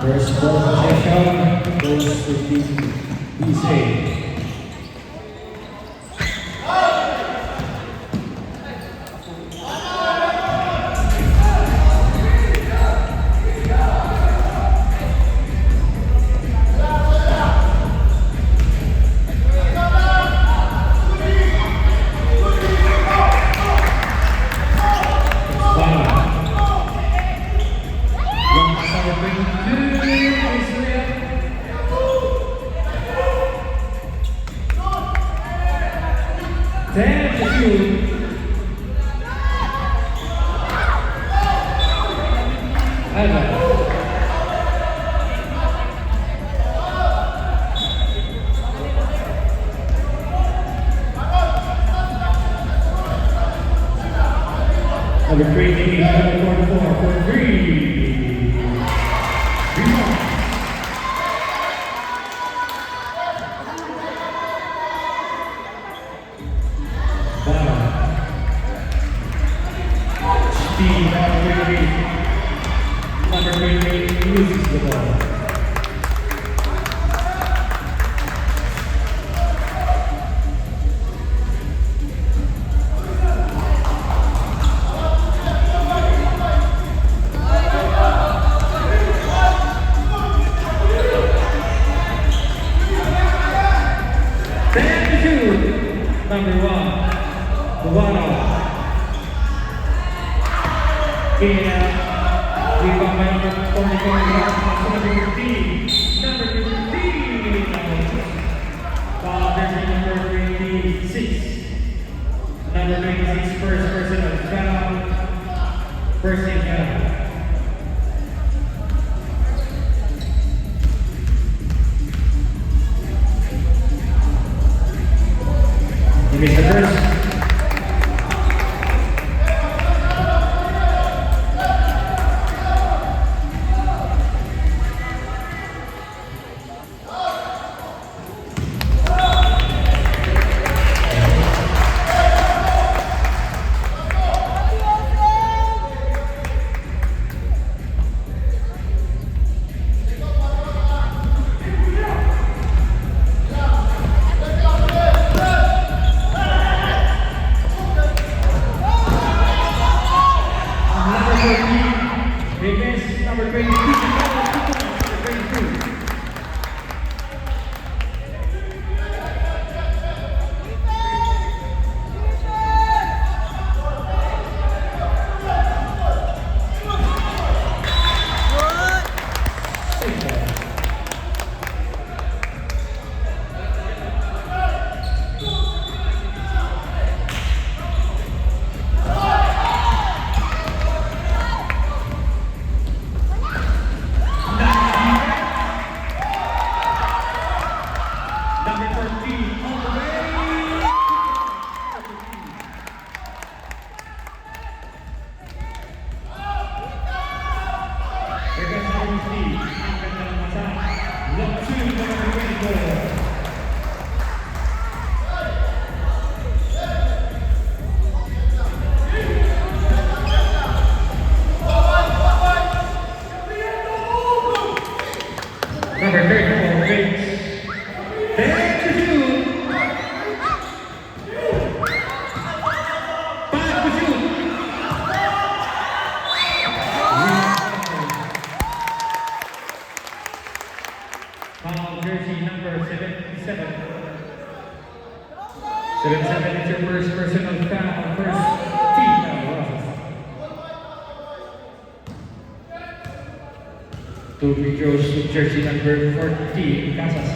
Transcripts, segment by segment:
First ball possession goes to Team BC. Number 3, number 44 for 3. Rebound. Steve, number 3 loses the ball. Number 1, Cubano. Rebound by number 44, number 15. Number 15. Foul jersey number 26. Number 26, first personal foul. First team foul. He missed the first. Number 22, number 22. Number 34, Vince. There to shoot. 5 to shoot. Foul jersey number 77. 77 is your first personal foul, first team foul. To be Joe's jersey number 14, Casas.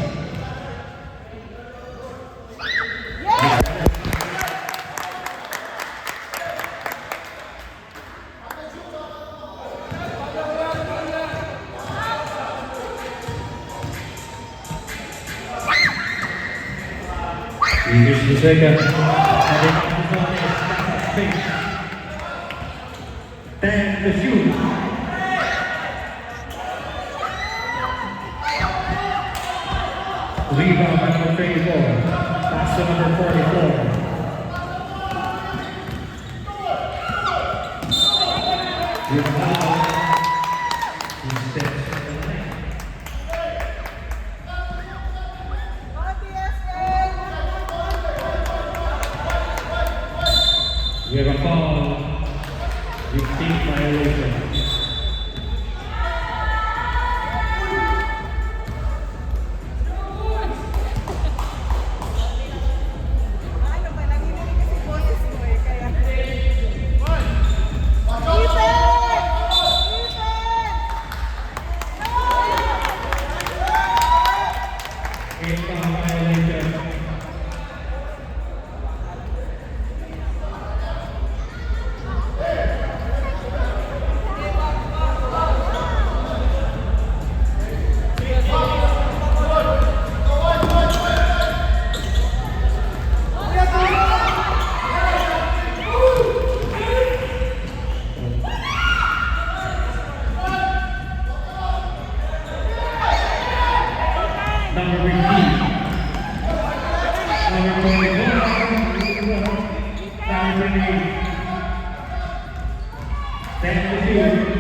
Here's the second. 10 to shoot. Rebound by number 34. Pass to number 44. Rebound. He steps to the line. We have a call. 15 violation. Ano ba, nanginginig kasi boses ko eh, kaya... Eight foul violation. Number 15. Number 24. Number 28. 10-2.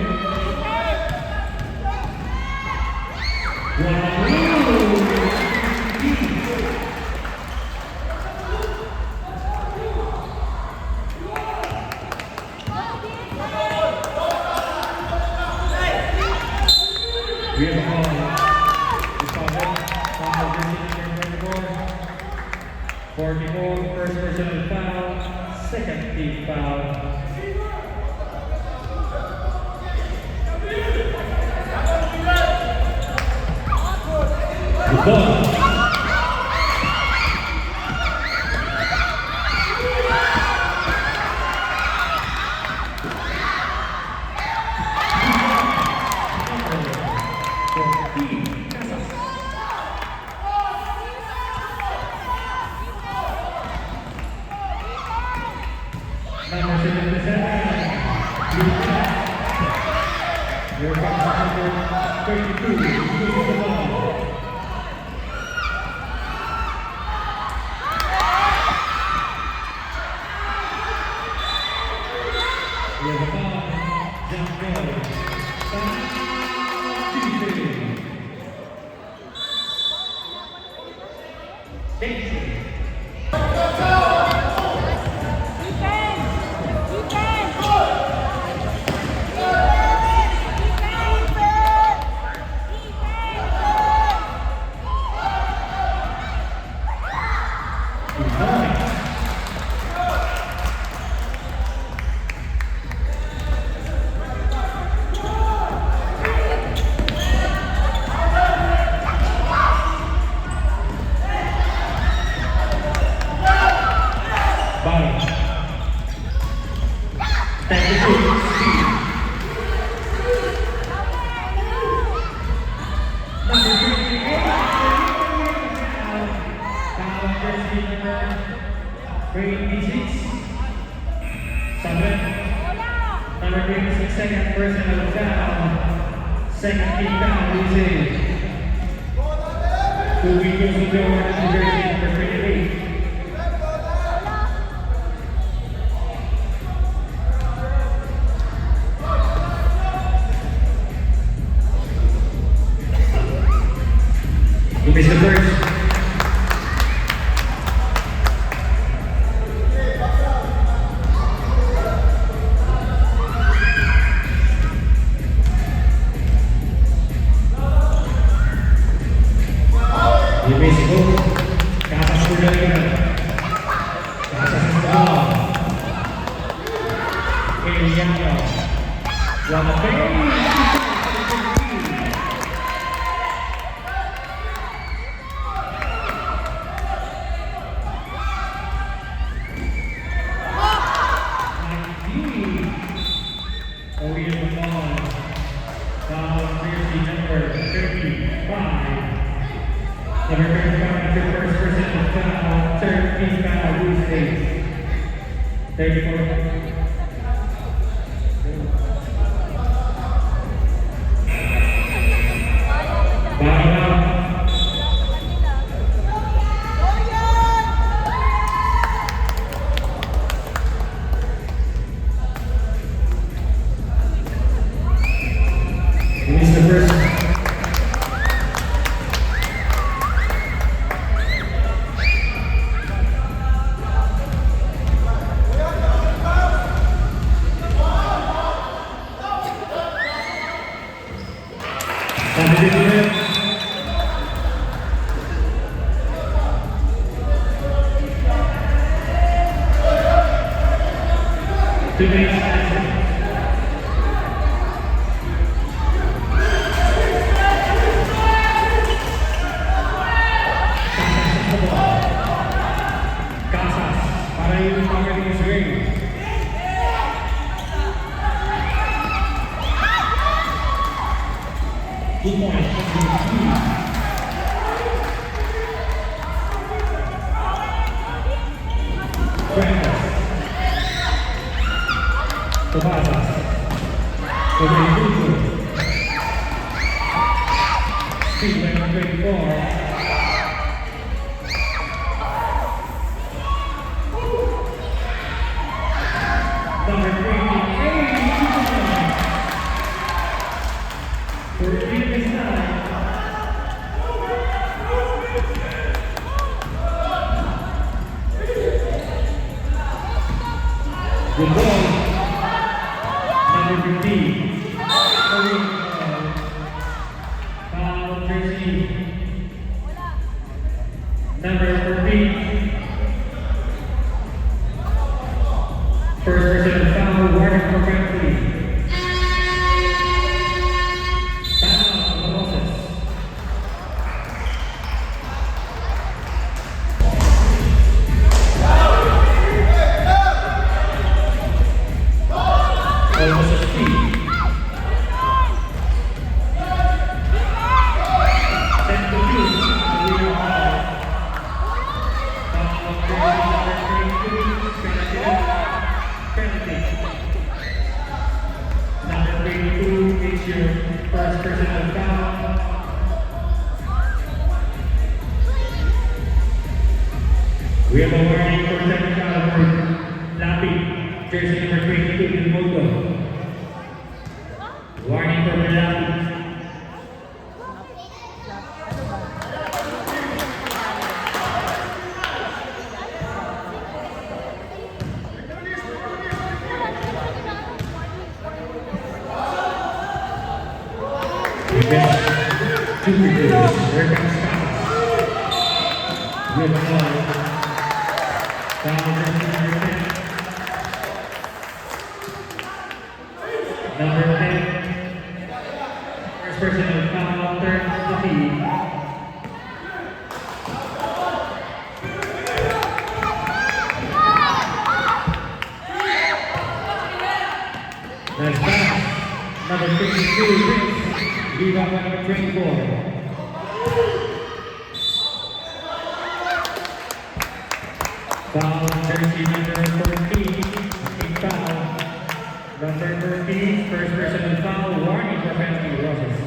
We have a call. 44, first personal foul, second team foul. The ball. Number 77, here comes number 32, shooting the ball. We have a ball, jump ball, Tuesday. Daisy. Bottom. Thank you. Number 26. Number 26, second personal foul. Second team foul, Lucy. 2 weeks to go, New Jersey, number 28. You missed the first. You missed the goal. Kasas ko lang yun. Kasas mo na. Elian yun. What a face! Number 35, the first person to foul, third team foul, Blue State. 34. Bottom out. Who is the first? minutes and Casas para yung panggaling swing. Good point. Francis. Tomasas. Rodrigo. Speed limit 24. Number 28, for Phoenix Nine. Good ball. Number 15. Foul jersey. Number 14. First person foul, Warren for Bentley. Foul, Moses. Almost a speed. 10 to 2. Foul, penalty. Number 22 is your first personal foul. We have a warning for second foul for Lapi, jersey number 22, Ilmodo. Warning for Lapi. Two reserves. Here comes Casas. Good ball. Foul jersey number 10. Number 10. First personal foul, third to team. Nice pass. Number 52. Viva number 24. Foul jersey number 14. Foul. Number 13. First personal foul. Warning for penalty. Roses.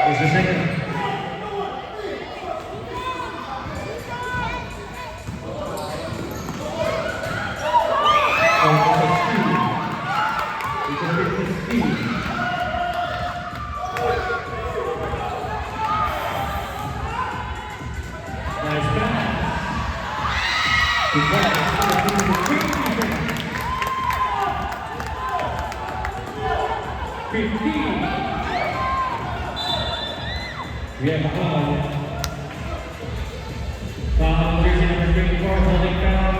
Is the second. Nice pass. 15. We have a foul. Foul jersey number 24, holding foul.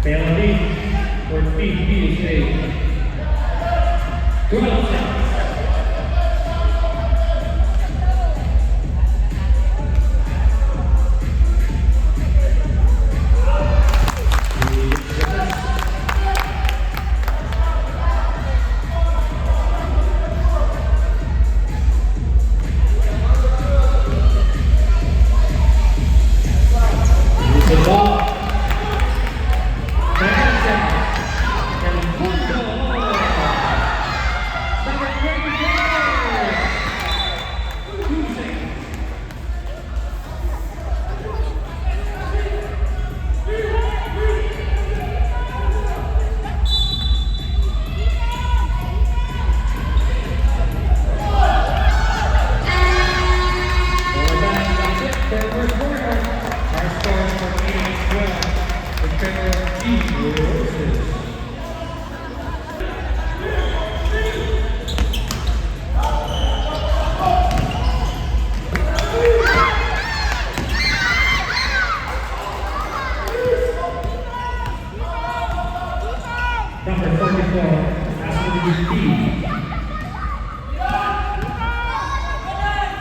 Penalty for PPSA. 12 seconds. The ball. Second set. El punto. Number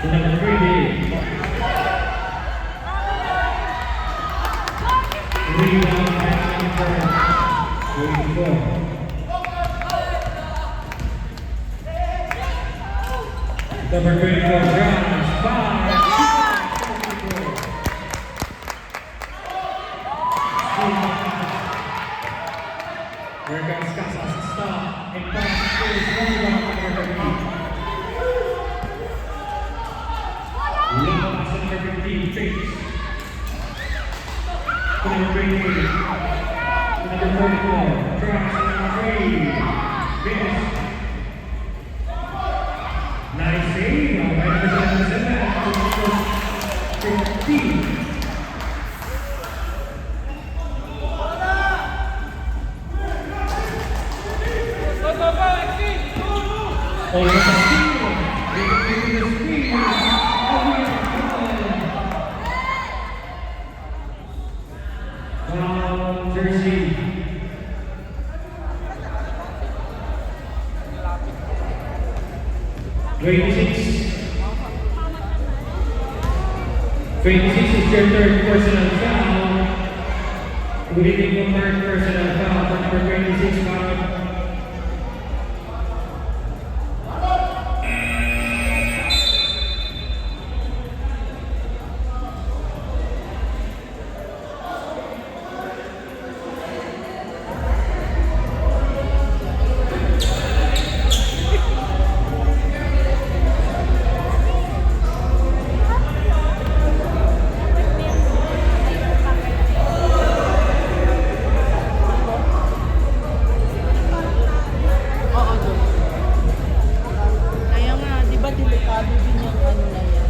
to number 3. Rebound by number 24. Number 24 rounds by here comes Casas to stop and pass is rebound by number 15. Long pass number 15 fakes to number 28. To number 44 drops number 3. Finish. Nice save by number 15. Oh, that's a steal! They're giving the steal! Wow, jersey. Twenty-six is your third personal foul. We're getting your third personal foul for number 26 foul. Kaya nga, di ba delikado din yung ano na yan?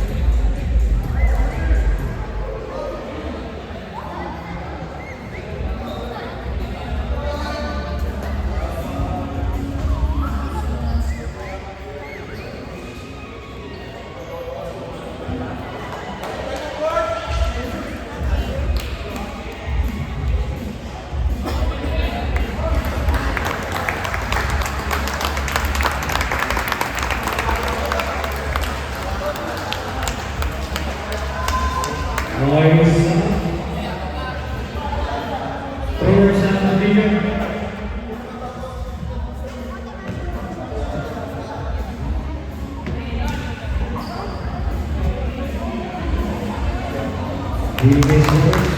Royce thrower sa pavilion. Davis scores.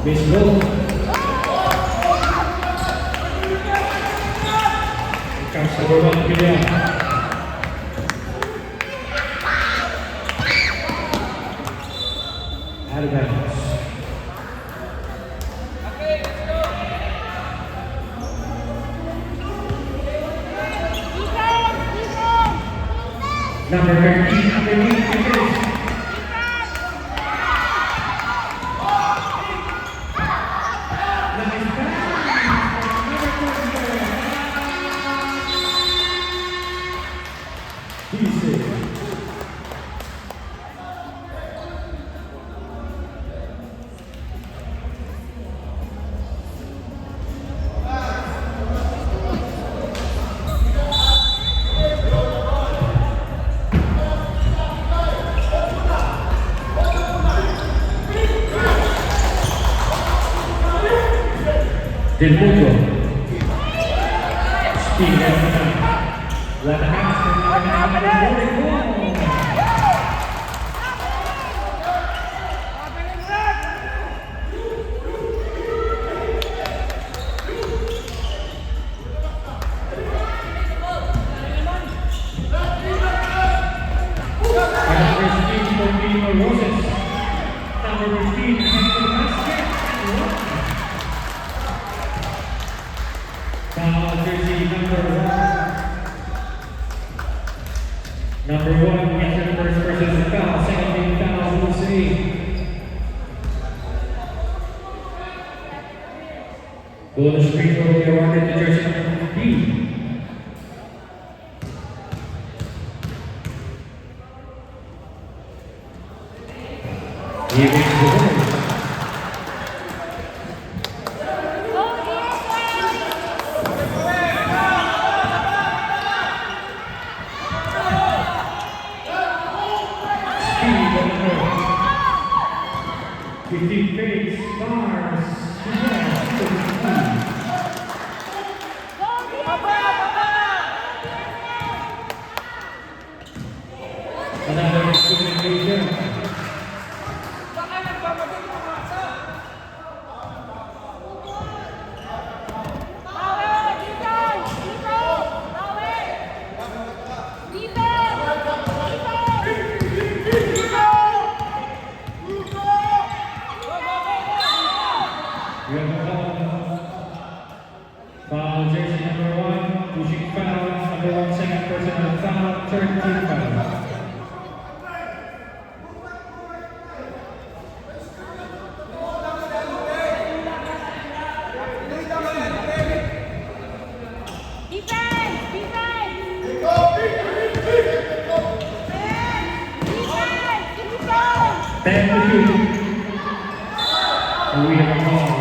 Base goal. Comes number 1 William. Out of bounds. Number 13, underneath the finish. Nice pass. Number 44. Decent. Del Mundo. Speed and one half Number 15 for Mino Roses. Number 15 Hector Vasquez. Foul jersey number 1. Number 1 gets the first person's foul. Second team foul will see. Golden Street will be awarded to jersey number 15. He wins the winner. 15 face bars. Another communication. We have a foul, jersey number 1, pushing foul, number 1, second personal foul, third team foul. Thank you. And we have a ball.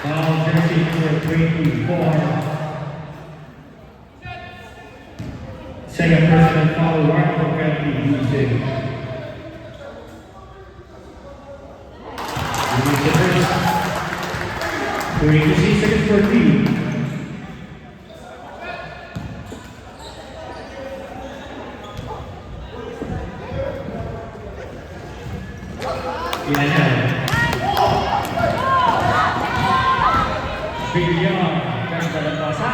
Foul jersey number 24. Second personal foul, Marco Kelly, using. Release the first. 26 seconds for team. Bigyan, ganda ng pasa.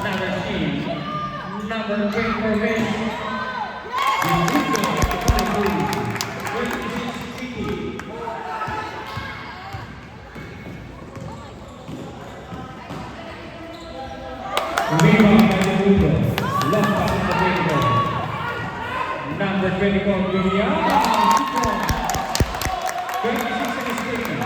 Number 3, number 24 base. Rebound by the Budo. Left pass in the table. Number 24, Bigyan. 26 seconds remaining.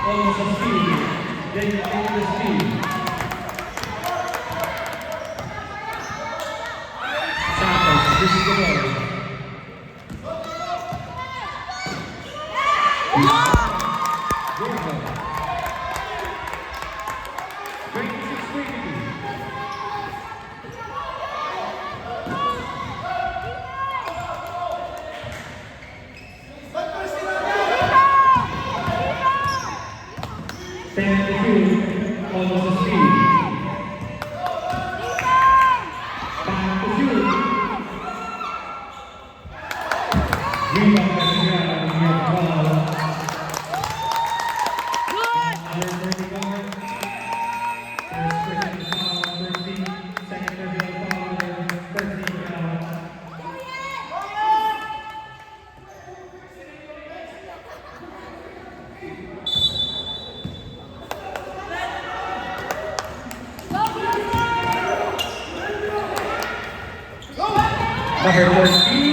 Almost a steal. Then into the steal. Santos, this is the ball. Almost a steal. Back to shoot. Rebound by Bigyan. We have foul. Number 31. First personal foul, first team. Second personal foul, first team foul. Number 14.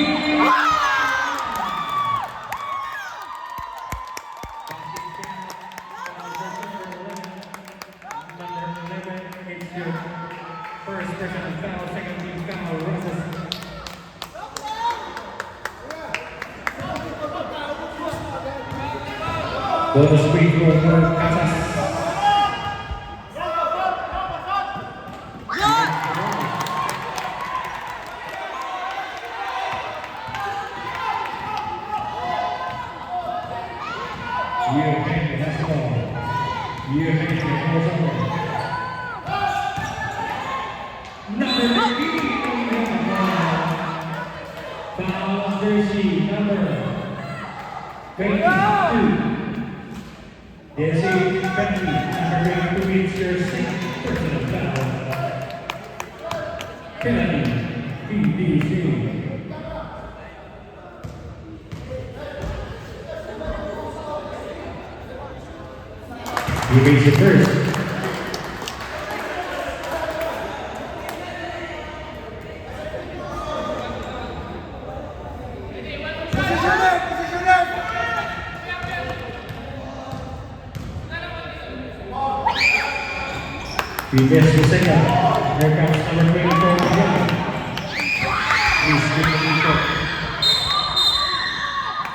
First personal foul, second team foul, Roses. Bonus free throw for Casas. European basketball. European basketball. Number 15. Foul jersey number 22. Desi Bentley, number 22, meets your sixth personal foul. Kennedy, BBC. You reach it first. Vides the second. Here comes number 24 again. He's getting the shot.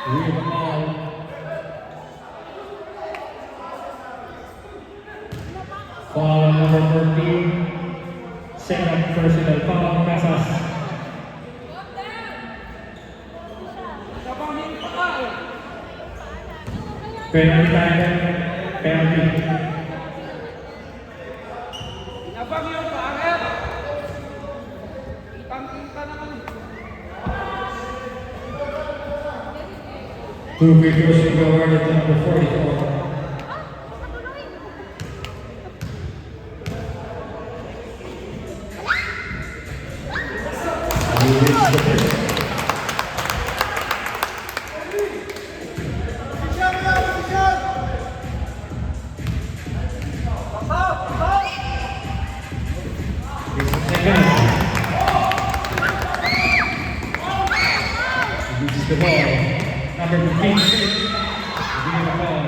We have a ball. Foul on number 14. Second personal foul, Casas. Penalty time, penalty. Abang yung pangit! Itangking ka naman. Two free throws will go awarded to number 44. He reaches the first. Here's the second. He reaches the ball. Number 15, giving the ball.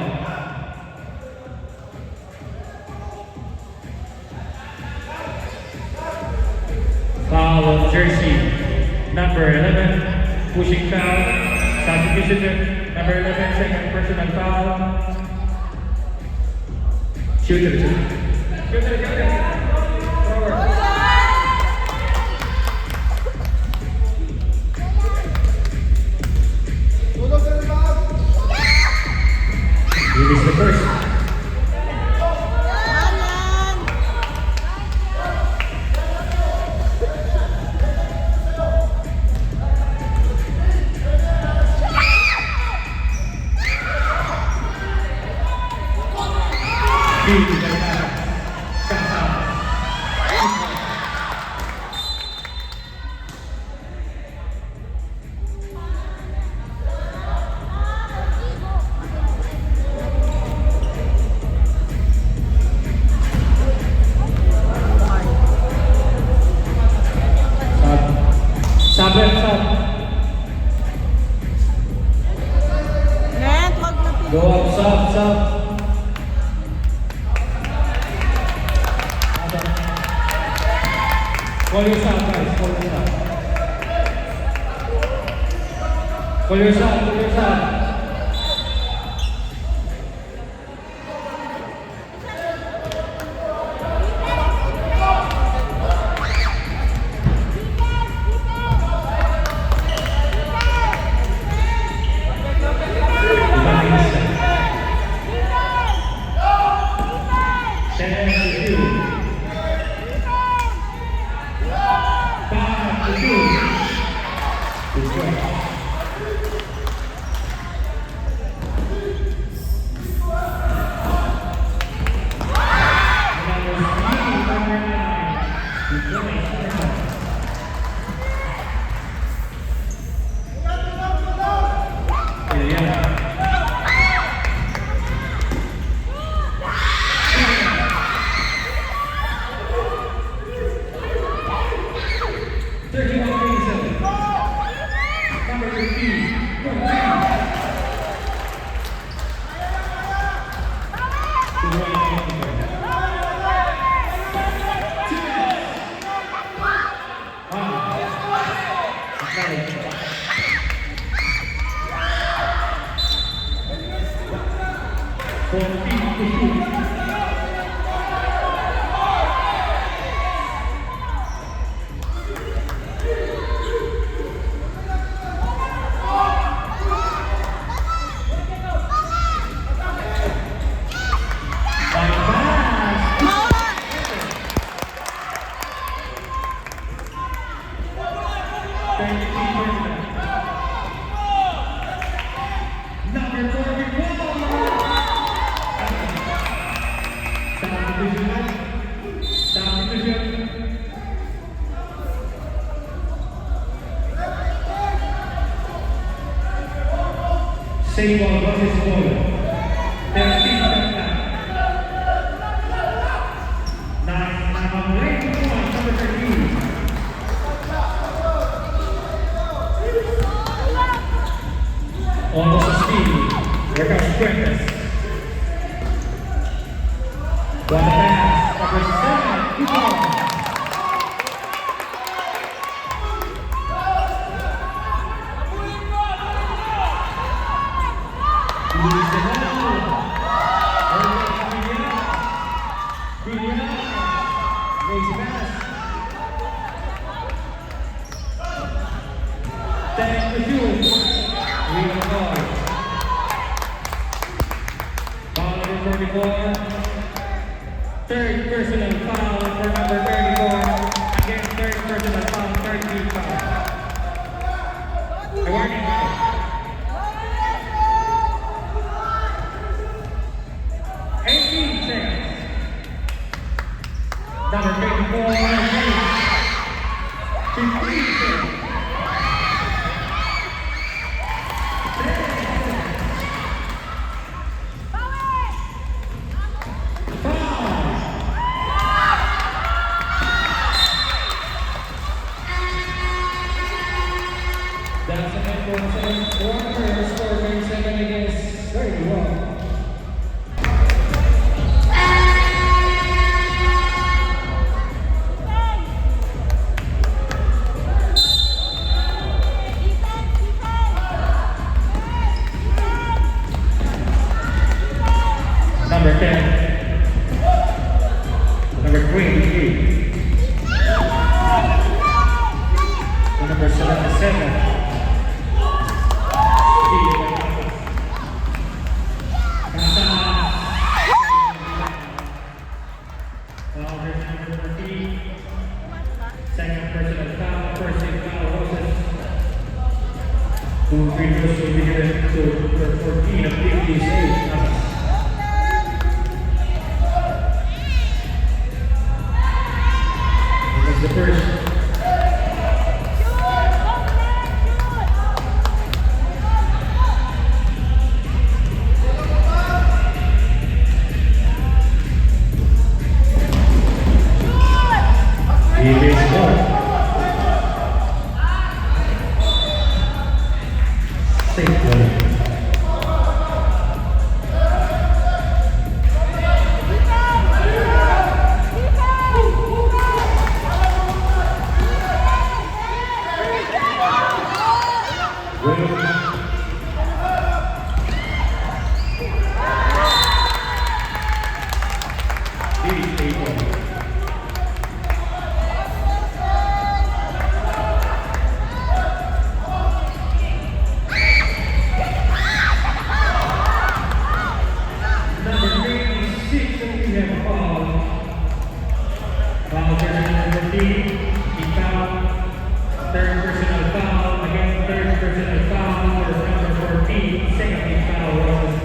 Foul on jersey. Number 11, pushing foul. Substitution. Number 11, second personal foul. Shooter, shooter. He is the first. Sabi, Net, wag na go up, sub. Call your shot, guys. Call your shot. Call your shot. Call your shot. Same ball versus ball. 13 number 13. Almost a steal. Here comes Fuentes. Got a pass. Number 7. Good ball. Luis Fernando. William. 44. Third personal foul for number 34. Again, third personal foul, third team foul. A warning foul. 18 seconds. Number 34, 15 seconds. That's an important one player score 37 against 31. Number 10. Number 28. Number 77. Second personal foul, first team foul, Roses. Two free throws will be given to number 14 of Dicky's age. That's the first. It is more. Safely. Third personal foul, again third personal foul for number 14, second team foul, Roses.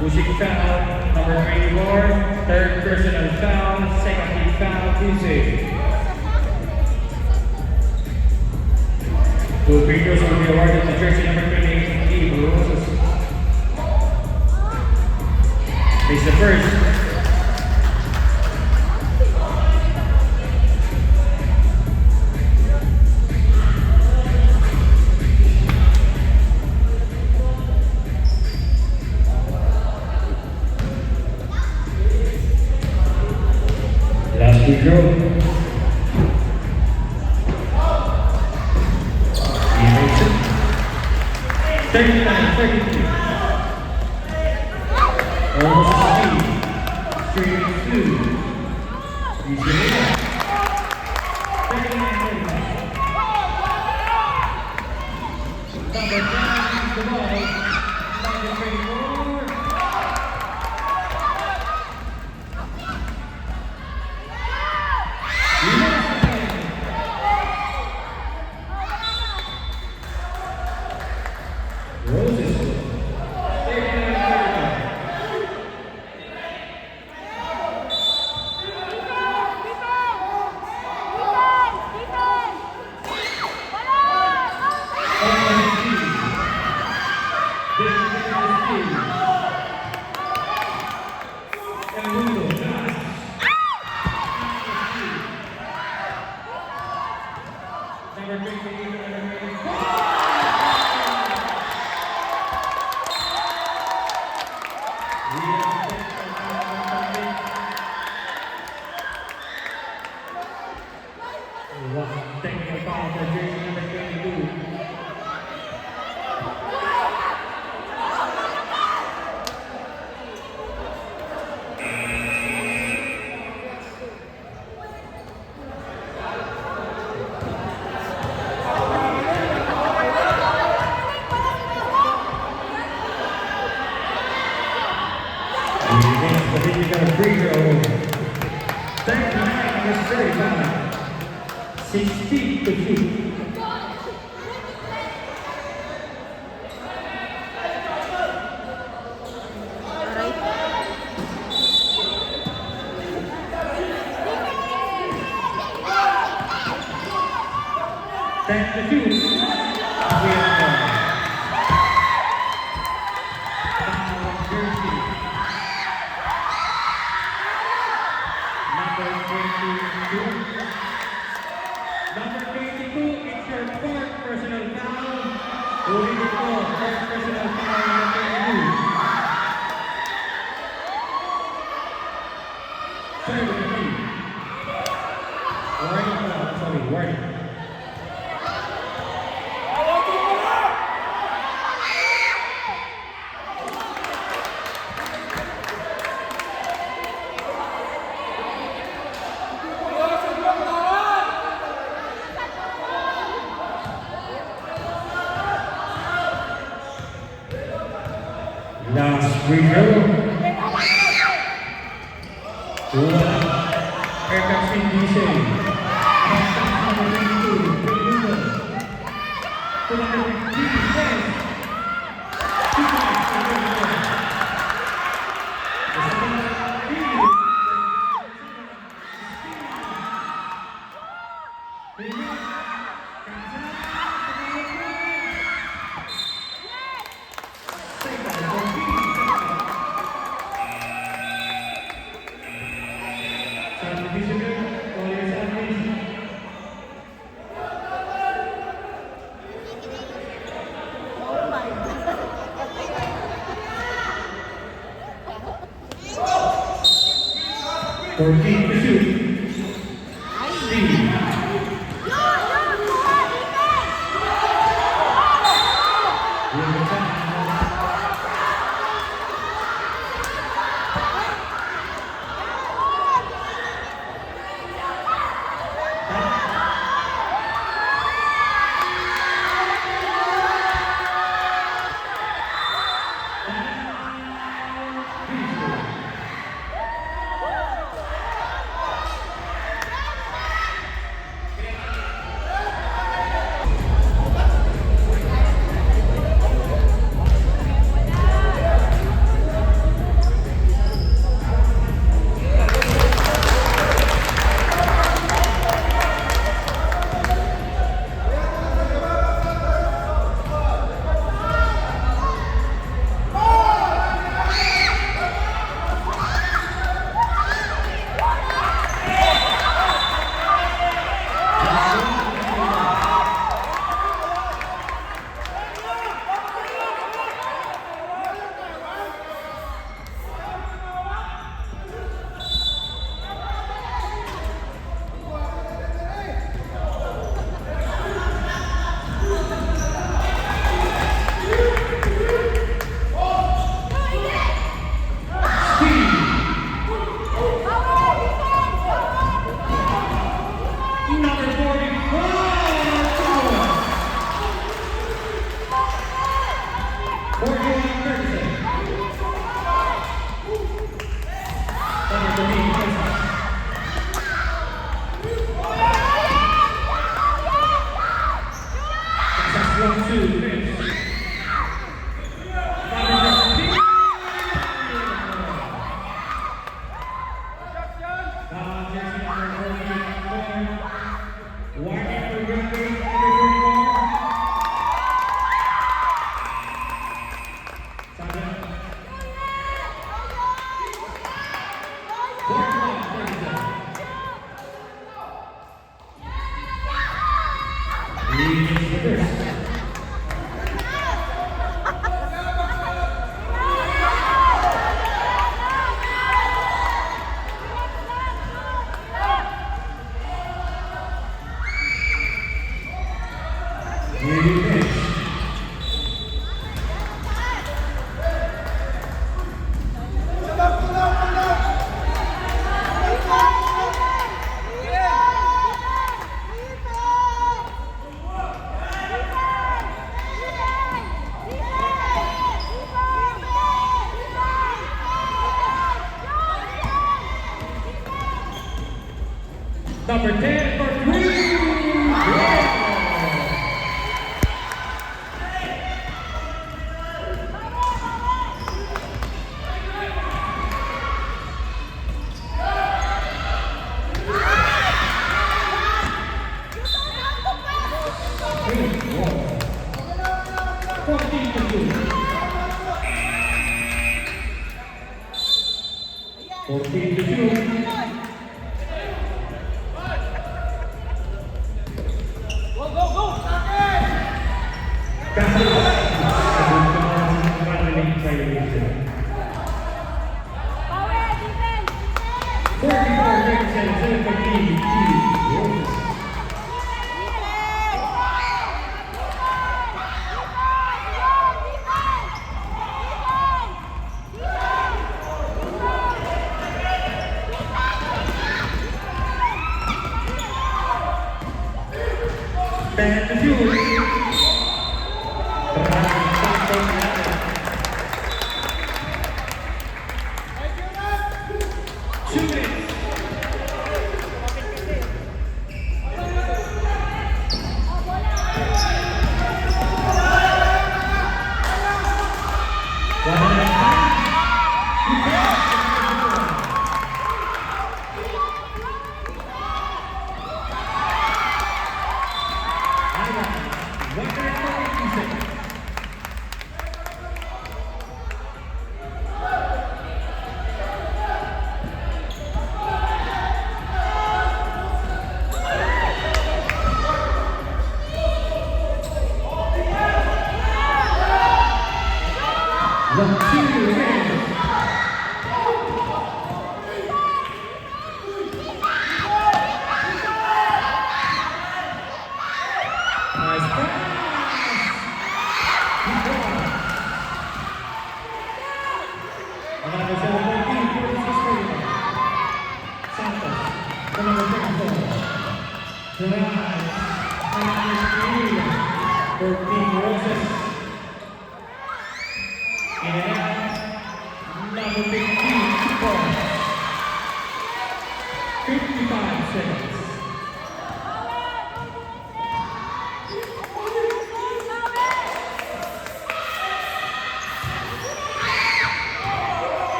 Pushing foul, number 24, third personal foul, second team foul, Tuesday. Two free throws will be awarded to jersey number 28, Eve Roses. It's the first. Last free throw. He makes it. 39-33. Almost speed. Straight two. He's in it. 39-35. Number 9 keeps the ball. Number 24. Roses. 39-35. Thank you, Paul, for jersey number 22. I think you got a free throw. 39-35. 16 to 2. Thank the two. Jersey. Number 22. Number 22, it's your fourth personal foul. Moving the ball, fourth personal foul, number 22. Third of the team. Warning foul, sorry, warning. Last free throw. Here comes DC. Number 22, to number 15, yes. 2 points for 14 to shoot. Steve. jersey number 44. Warning for grabbing number 44. Sabi. Number 10 for 3.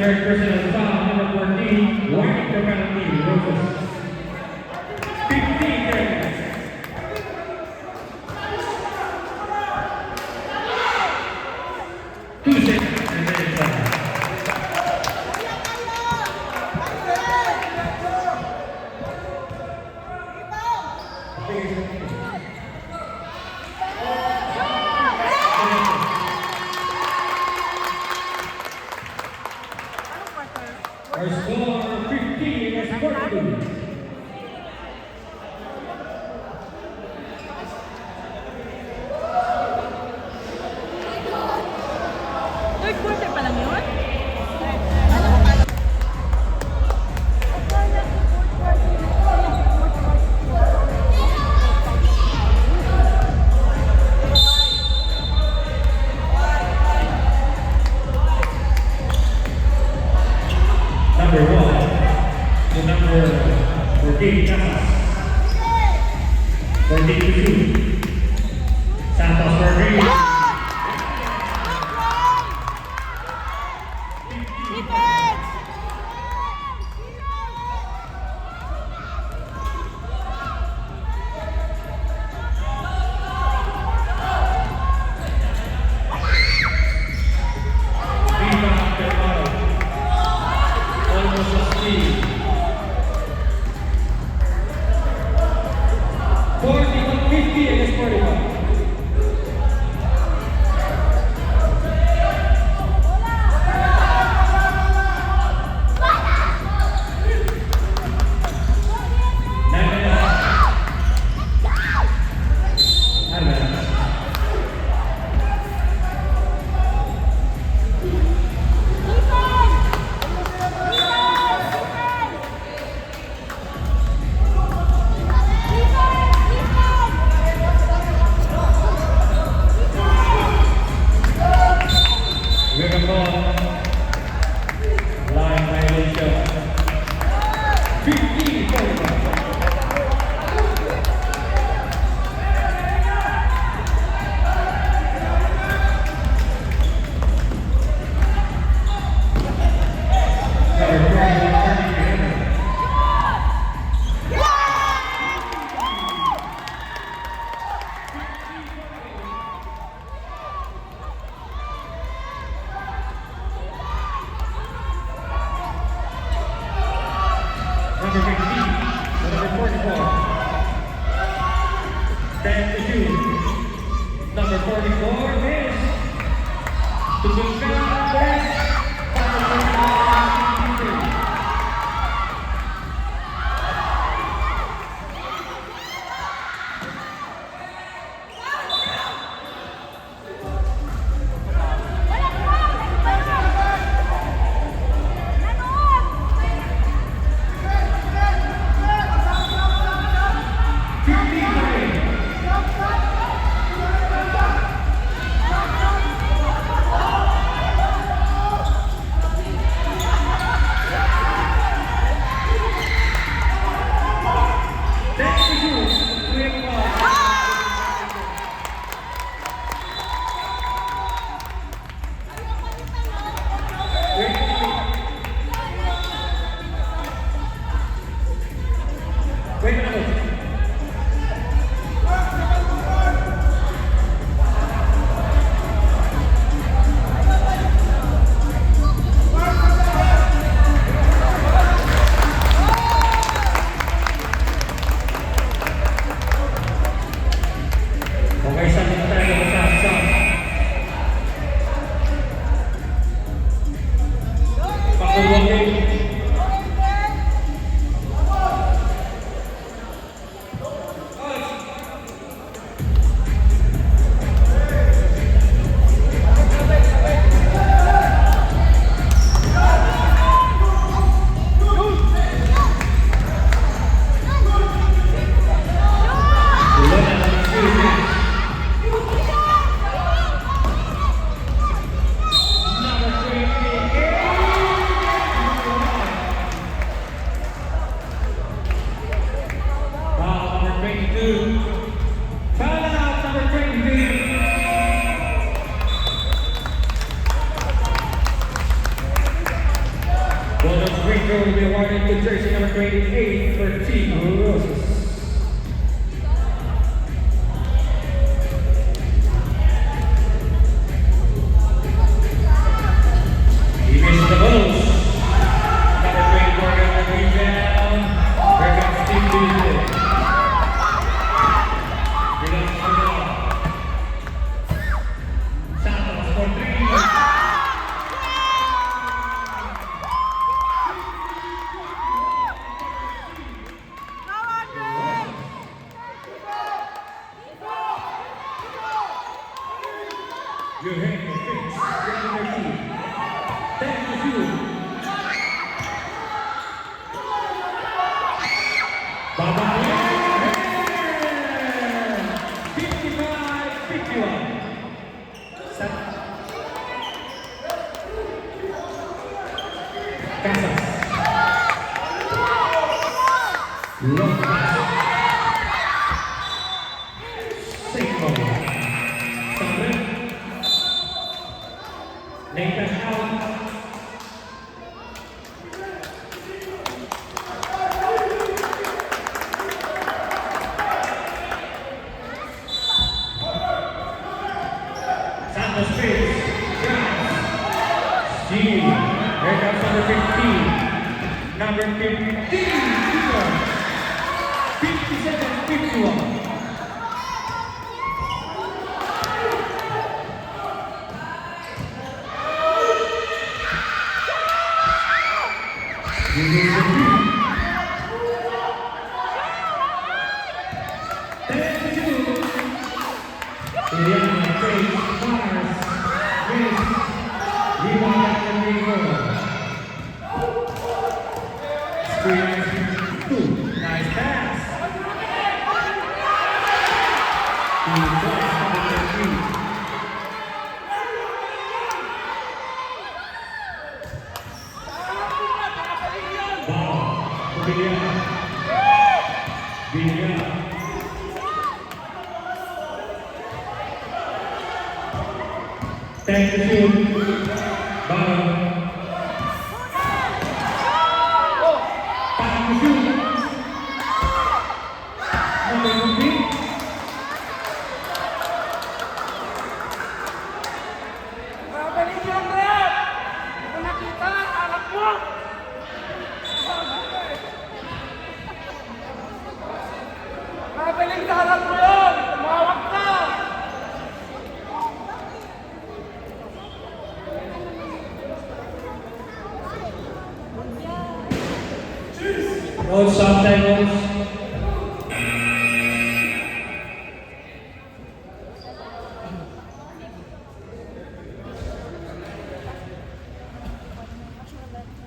Third personal foul, number 14, warning the penalty, Roses. 15 seconds. Santos for green. Defense! Rebound Delgado. Almost a steal. 41-50 against 45. Line violation. 50-45. Number 15, number 44. 10-2. Number 44 is to defend West. Wait a minute. Okay, saan na tayo magkakasama? Pakuwagin. Will be awarded to jersey number 28 for Team Roses. He missed the balls. Number 24 got the rebound. Here comes Steve Beasley. Rebound for the Santos for 3. You hang the fix. Number 2. Thank you. Bye-bye. 55-51. Set. Casas. Long pass. ball. Seven. Nathan out. Santos Space. Drives. Steve. Here comes number 15. Number 15. 57-51. Nice pass. Thank you. Bottom. Babalik yung red! Hindi ko nakita, anak mo! Babalik sa anak mo yun! Tumawag ka! Coach, sometime, coach.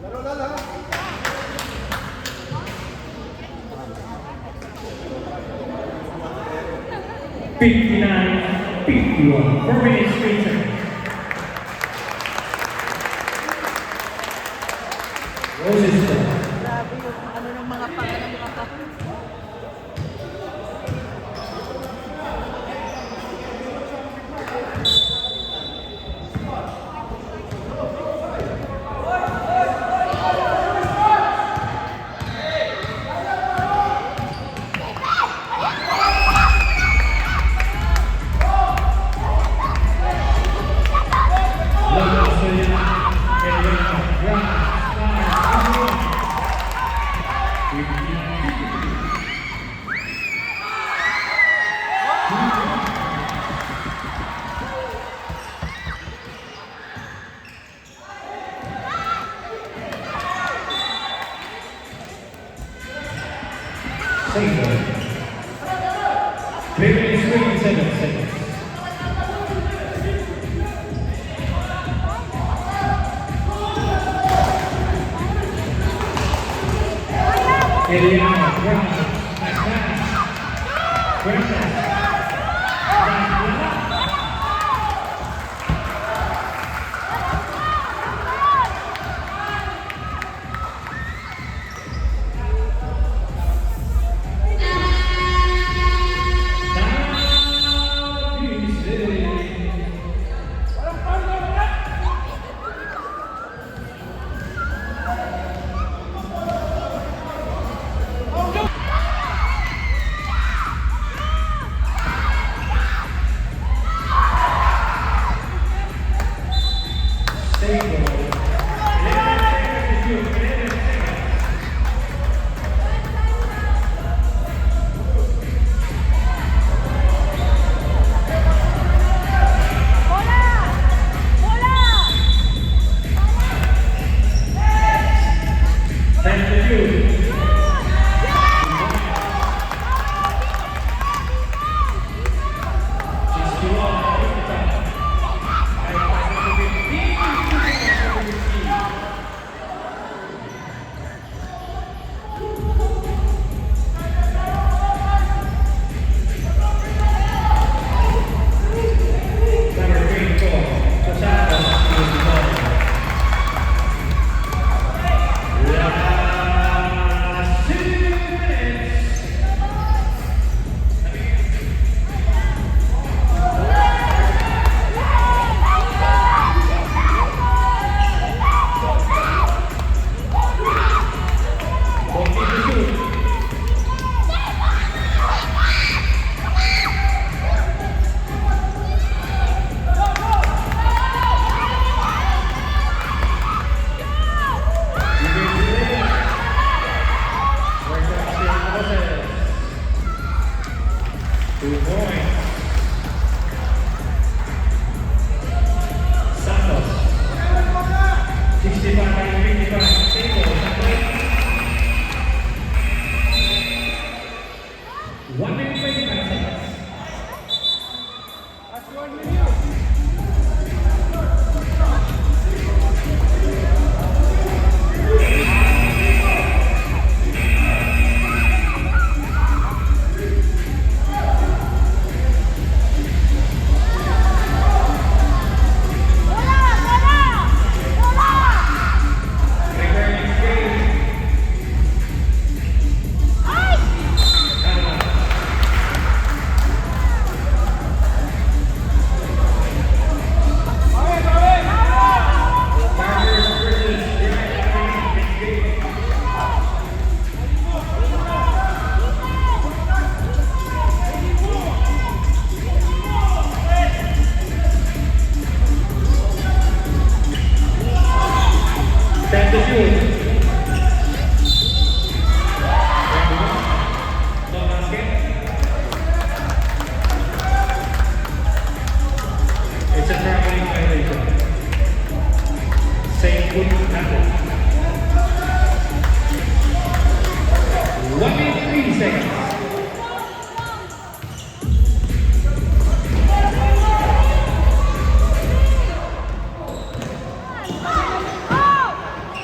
Lalo na lang. 59-51. 4 minutes later. Roses ball. Grabe yung ano ng mga pangalan ng mga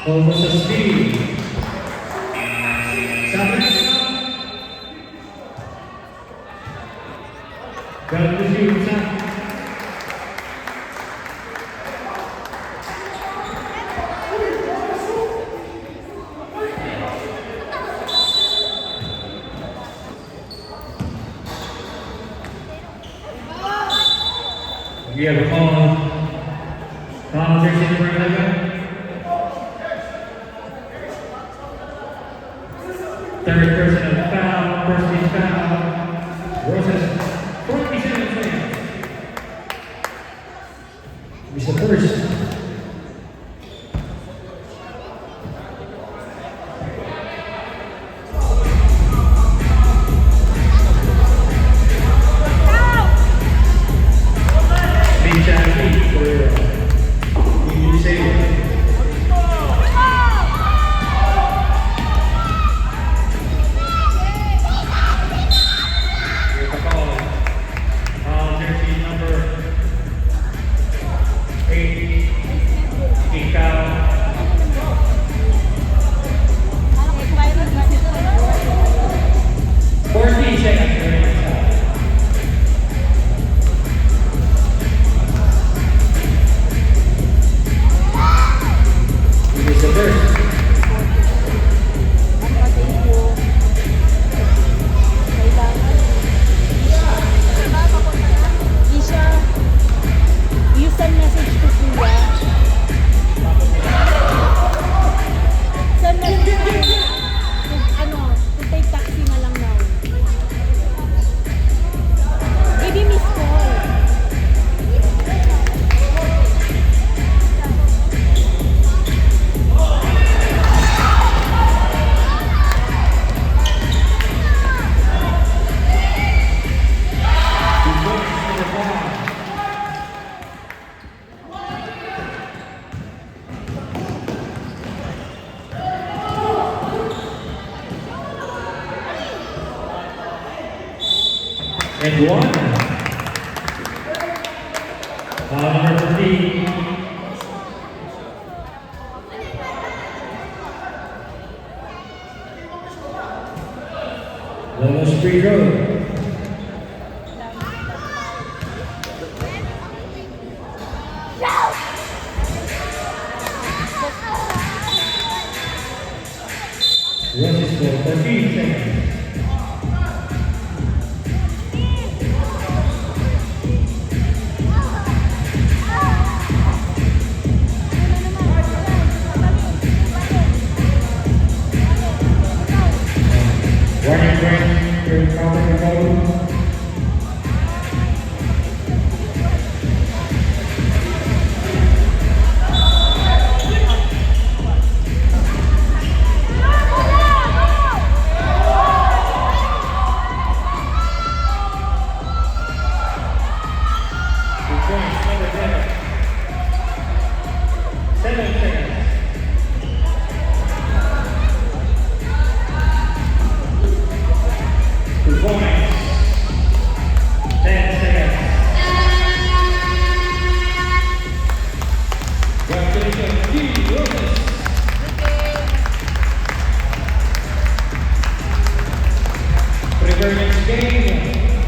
Over sa speed. Sabi na. God bless you, Sam. We have a call. Jersey number 11. Third personal foul, first team foul. Roses, 47 seconds. It's the first. Big chance for you say. Jersey number 8, Ikaw. 40 seconds remaining. It is the first. You send message to Kuya. Send message to take taxi na lang now. Give me miss call. And one. Number 15. Lonos Free Road. Roses for 13 seconds. Warning train, you're counting the ball. Seven seconds. Points. 10 seconds. Congratulations, Team Roses. Prepare next game.